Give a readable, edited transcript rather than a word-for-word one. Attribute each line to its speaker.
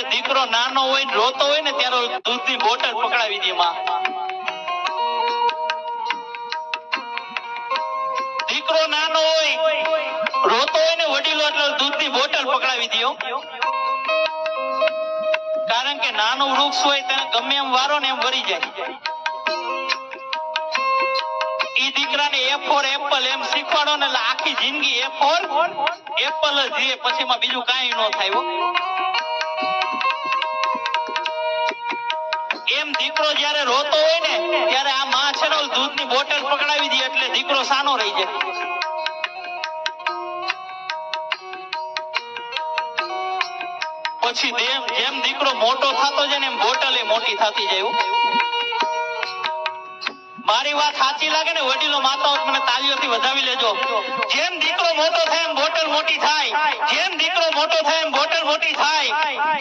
Speaker 1: કે દીકરો નાનો હોય ને રોતો હોય ને ત્યારે દૂધની બોટલ પકડાવી દે માં. દીકરો નાનો હોય રોતો હોય ને વડીલો એટલે દૂધની બોટલ પકડાવી દો. કારણ કે નાનું વૃક્ષ હોય તેને ગમે એમ વારો ને એમ વરી જાય. ઈ દીકરાને એ ફોર એપલ એમ શીખવાડો ને એટલે આખી જિંદગી એ ફોર એપલ જ જીવે, પછી માં બીજું કાંઈ ન થાય. એમ દીકરો જયારે રોતો હોય ને ત્યારે આ માં છે ને દૂધની બોટલ પકડાવી દે એટલે દીકરો સાનો રહી જાય. પછી જેમ દીકરો મોટો થતો જાય ને એમ બોટલ એ મોટી થતી જાય. મારી વાત સાચી લાગે ને વડીલો માતાઓ મને તાળીઓથી વધાવી લેજો. જેમ દીકરો મોટો થાય એમ બોટલ મોટી થાય, જેમ દીકરો મોટો થાય એમ બોટલ મોટી થાય.